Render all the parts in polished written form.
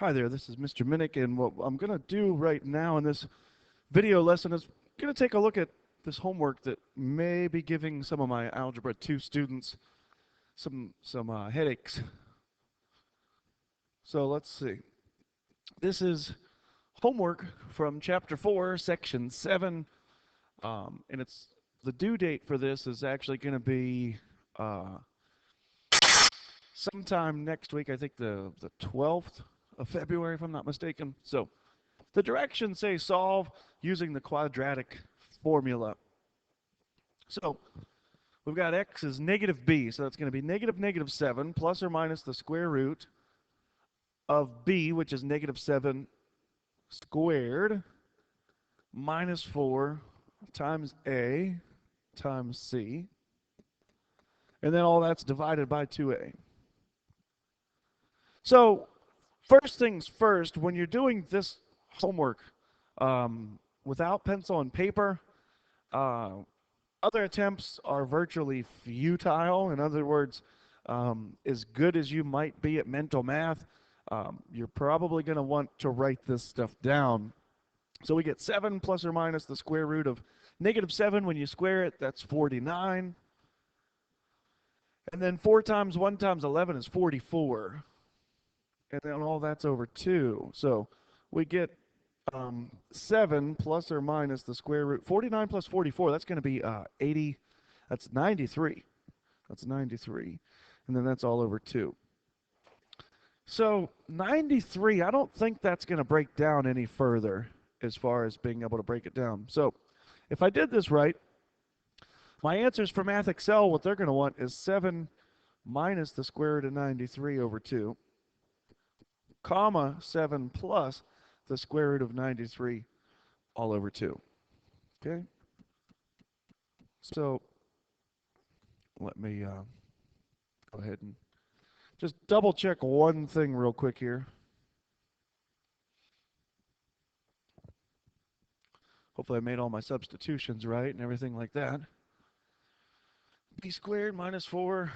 Hi there, this is Mr. Minnick, and what I'm going to do right now in this video lesson is going to take a look at this homework that may be giving some of my Algebra 2 students some headaches. So let's see. This is homework from Chapter 4, Section 7, and the due date for this is actually going to be sometime next week, I think the 12th of February, if I'm not mistaken. So the directions say solve using the quadratic formula. So we've got x is negative b, so that's going to be negative 7 plus or minus the square root of b, which is negative 7 squared, minus 4 times a times c, and then all that's divided by 2a. So first things first, when you're doing this homework without pencil and paper, other attempts are virtually futile. In other words, as good as you might be at mental math, you're probably going to want to write this stuff down. So we get 7 plus or minus the square root of negative 7. When you square it, that's 49. And then 4 times 1 times 11 is 44. And then all that's over 2. So we get 7 plus or minus the square root. 49 plus 44, that's going to be 80. That's 93. That's 93. And then that's all over 2. So 93, I don't think that's going to break down any further as far as being able to break it down. So if I did this right, my answers for MathXL, what they're going to want is 7 minus the square root of 93 over 2, comma 7 plus the square root of 93 all over 2. Okay? So let me go ahead and just double check one thing real quick here. Hopefully I made all my substitutions right and everything like that. B squared minus 4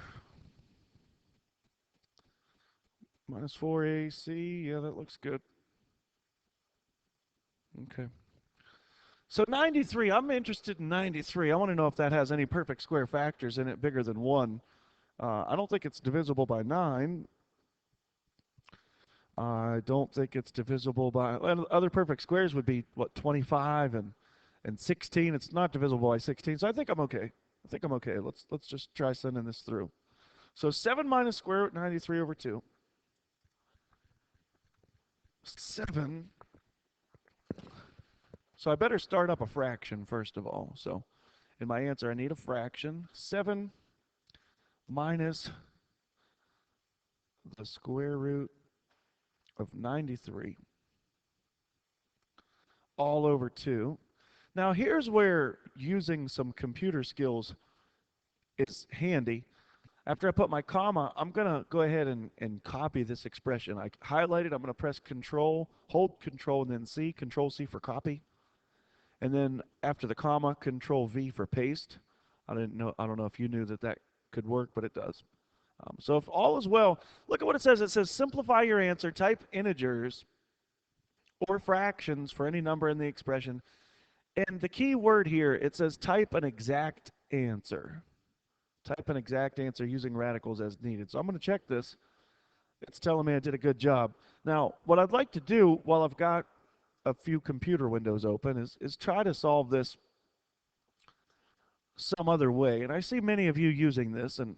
minus 4ac, yeah, that looks good. Okay. So 93, I'm interested in 93. I want to know if that has any perfect square factors in it bigger than 1. I don't think it's divisible by 9. I don't think it's divisible by, other perfect squares would be, what, 25 and 16. It's not divisible by 16, so I think I'm okay. I think I'm okay. Let's just try sending this through. So 7 minus square root 93 over 2. 7. So I better start up a fraction first of all. So in my answer, I need a fraction. 7 minus the square root of 93 all over 2. Now here's where using some computer skills is handy. After I put my comma, I'm going to go ahead and copy this expression. I highlight it. I'm going to press Control, hold Control, and then C, Control C for copy. And then after the comma, Control V for paste. I don't know if you knew that could work, but it does. So if all is well, look at what it says. It says simplify your answer, type integers or fractions for any number in the expression. And the key word here, it says type an exact answer. Type an exact answer using radicals as needed. So I'm going to check this. It's telling me I did a good job. Now, what I'd like to do while I've got a few computer windows open is try to solve this some other way. And I see many of you using this, and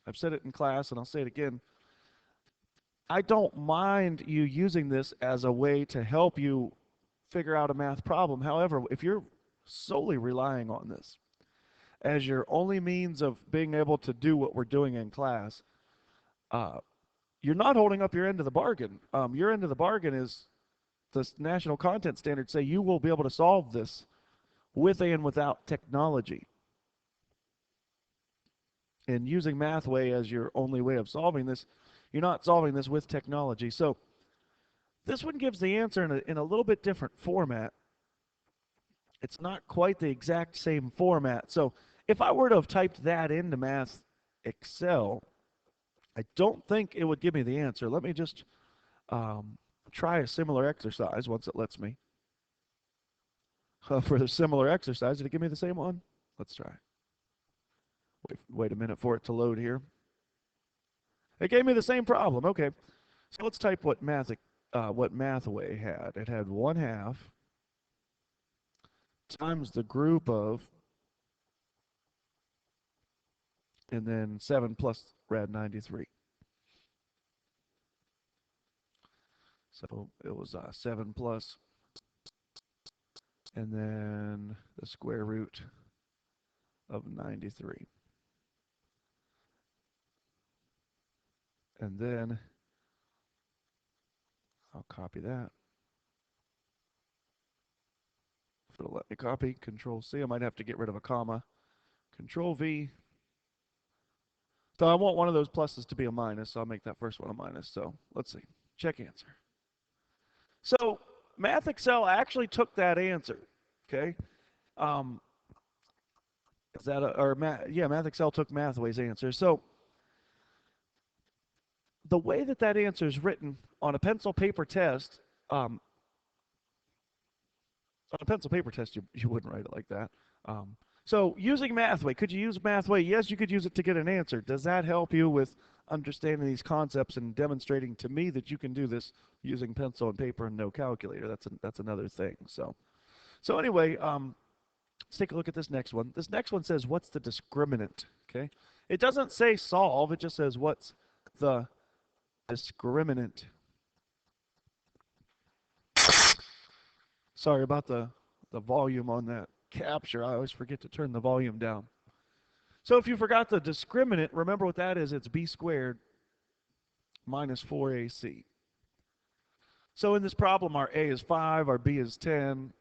I've said it in class, and I'll say it again. I don't mind you using this as a way to help you figure out a math problem. However, if you're solely relying on this as your only means of being able to do what we're doing in class, you're not holding up your end of the bargain. Your end of the bargain is the national content standards say you will be able to solve this with and without technology. And using Mathway as your only way of solving this, you're not solving this with technology. So this one gives the answer in a little bit different format. It's not quite the exact same format. So if I were to have typed that into MathXL, I don't think it would give me the answer. Let me just try a similar exercise once it lets me. For the similar exercise, did it give me the same one? Let's try. Wait a minute for it to load here. It gave me the same problem. Okay, so let's type what Mathway had. It had 1/2 times the group of, and then 7 plus rad 93. So it was 7 plus, and then the square root of 93. And then I'll copy that. If it'll let me copy, Control C. I might have to get rid of a comma. Control V. So I want one of those pluses to be a minus, so I'll make that first one a minus. So let's see. Check answer. So MathXL actually took that answer. Okay. Is that yeah, MathXL took Mathway's answer. So the way that answer is written on a pencil paper test, you wouldn't write it like that. So using Mathway, could you use Mathway? Yes, you could use it to get an answer. Does that help you with understanding these concepts and demonstrating to me that you can do this using pencil and paper and no calculator? That's another thing. So anyway, let's take a look at this next one. This next one says, what's the discriminant? Okay, it doesn't say solve. It just says what's the discriminant. Sorry about the volume on that capture. I always forget to turn the volume down. So if you forgot the discriminant, remember what that is. It's b squared minus 4ac. So in this problem, our a is 5, our b is 10,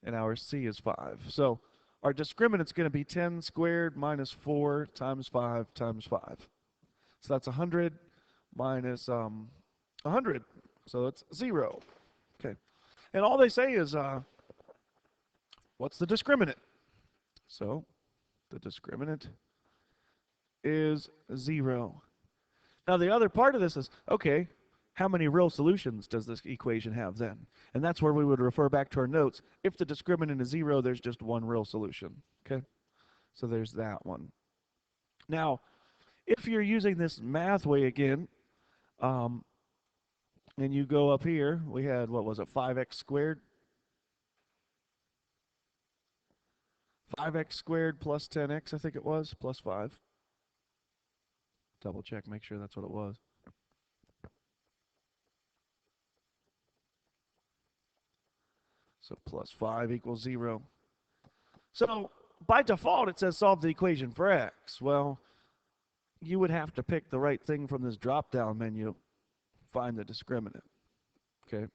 and our c is 5. So our discriminant is going to be 10 squared minus 4 times 5 times 5. So that's 100 minus 100. So it's 0. Okay. And all they say is, what's the discriminant? So the discriminant is 0. Now the other part of this is, okay, how many real solutions does this equation have then? And that's where we would refer back to our notes. If the discriminant is 0, there's just one real solution. Okay, so there's that one. Now, if you're using this Mathway again, and you go up here, we had, what was it, 5x squared? 5x squared plus 10x, I think it was, plus 5. Double check, make sure that's what it was. So plus 5 equals 0. So by default, it says solve the equation for x. Well, you would have to pick the right thing from this drop-down menu, find the discriminant. Okay.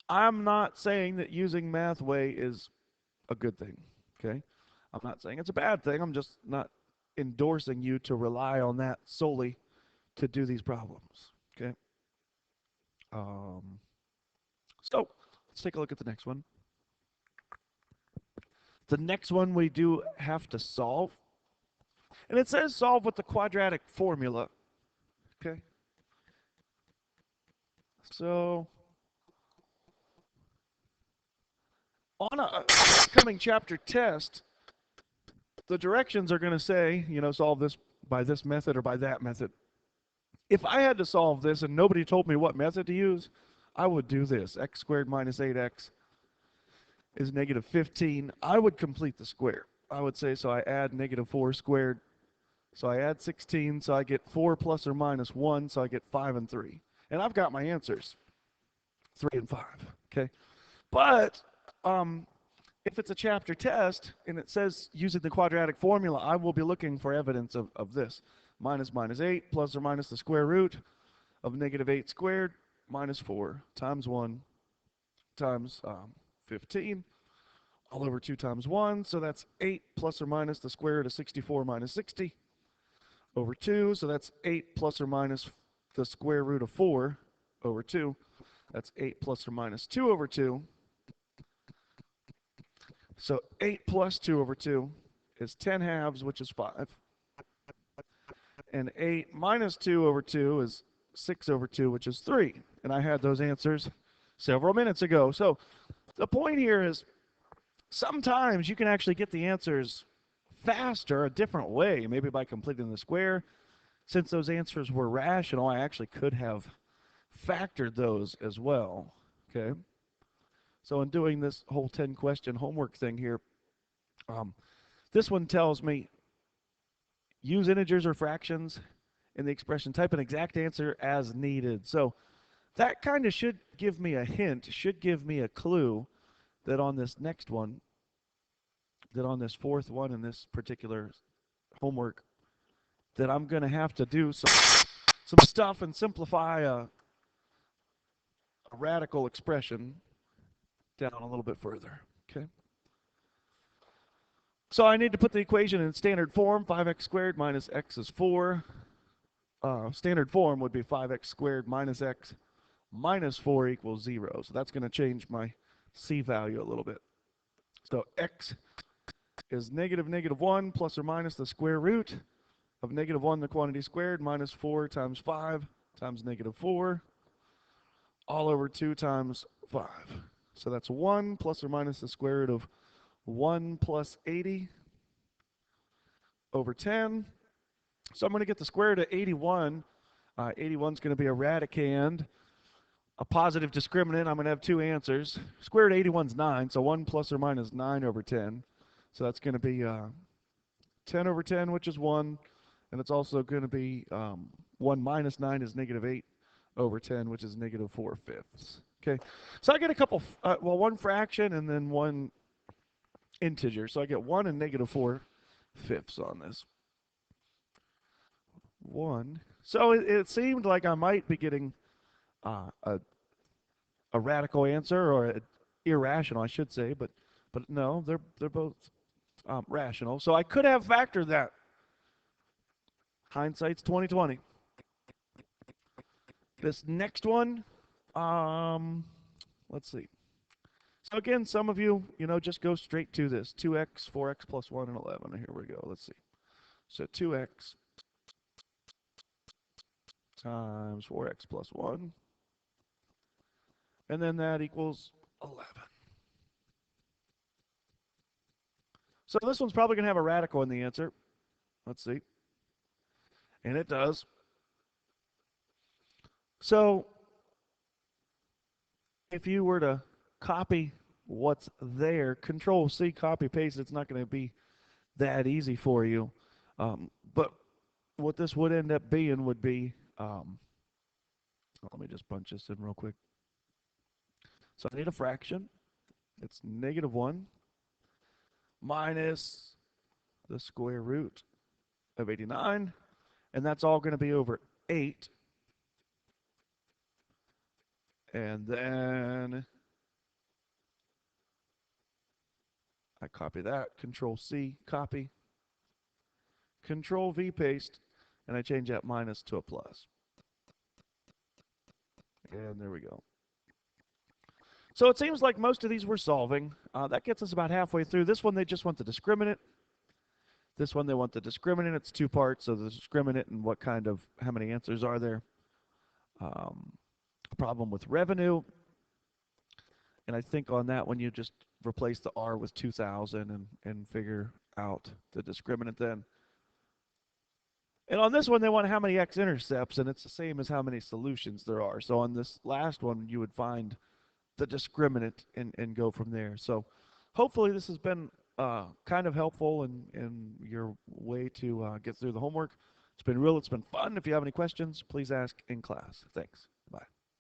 I'm not saying that using Mathway is a good thing. Okay. I'm not saying it's a bad thing. I'm just not endorsing you to rely on that solely to do these problems. Okay. So let's take a look at the next one. The next one we do have to solve. And it says solve with the quadratic formula. Okay. So on a coming chapter test, the directions are going to say, solve this by this method or by that method. If I had to solve this and nobody told me what method to use, I would do this. X squared minus 8x is negative 15. I would complete the square. I would say, so I add negative 4 squared. So I add 16, so I get 4 plus or minus 1, so I get 5 and 3. And I've got my answers, 3 and 5. Okay, but if it's a chapter test and it says using the quadratic formula, I will be looking for evidence of this. Minus minus 8 plus or minus the square root of negative 8 squared minus 4 times 1 times 15 all over 2 times 1. So that's 8 plus or minus the square root of 64 minus 60 over 2. So that's 8 plus or minus the square root of 4 over 2. That's 8 plus or minus 2 over 2. So 8 plus 2 over 2 is 10 halves, which is 5. And 8 minus 2 over 2 is 6 over 2, which is 3. And I had those answers several minutes ago. So the point here is sometimes you can actually get the answers faster a different way, maybe by completing the square. Since those answers were rational, I actually could have factored those as well. Okay. So in doing this whole 10 question homework thing here, this one tells me use integers or fractions in the expression, type an exact answer as needed. So that kind of should give me a hint, should give me a clue that on this next one, that on this fourth one in this particular homework, that I'm going to have to do some stuff and simplify a radical expression down a little bit further. Okay. So I need to put the equation in standard form. 5x squared minus x is 4. Standard form would be 5x squared minus x minus 4 equals 0. So that's going to change my c value a little bit. So x is negative 1 plus or minus the square root of negative 1, the quantity squared, minus 4 times 5 times negative 4, all over 2 times 5. So that's 1 plus or minus the square root of 1 plus 80 over 10. So I'm going to get the square root of 81. 81 is going to be a radicand. A positive discriminant, I'm going to have two answers. Square root of 81 is 9, so 1 plus or minus 9 over 10. So that's going to be 10 over 10, which is 1. And it's also going to be 1 minus 9 is negative 8 over 10, which is negative 4/5. Okay, so I get a couple, well, one fraction and then one integer. So I get 1 and negative 4/5 on this. 1. So it seemed like I might be getting a radical answer, or irrational, I should say, but no, they're both rational. So I could have factored that. Hindsight's 20/20. This next one, let's see. So again, some of you, just go straight to this. 2x, 4x plus 1, and 11. Here we go. Let's see. So 2x times 4x plus 1. And then that equals 11. So this one's probably going to have a radical in the answer. Let's see. And it does. So if you were to copy what's there, Control C, copy paste, it's not going to be that easy for you. But what this would end up being would be, let me just punch this in real quick. So I need a fraction. It's negative 1 minus the square root of 89. And that's all going to be over 8. And then I copy that, Control C, copy, Control V, paste, and I change that minus to a plus. And there we go. So it seems like most of these we're solving. That gets us about halfway through. This one, they just want the discriminant. This one, they want the discriminant. It's two parts, so the discriminant and how many answers are there. Problem with revenue. And I think on that one, you just replace the R with 2,000 and figure out the discriminant then. And on this one, they want how many x-intercepts, and it's the same as how many solutions there are. So on this last one, you would find the discriminant and go from there. So hopefully this has been kind of helpful in your way to get through the homework. It's been fun. If you have any questions, please ask in class. Thanks. Bye.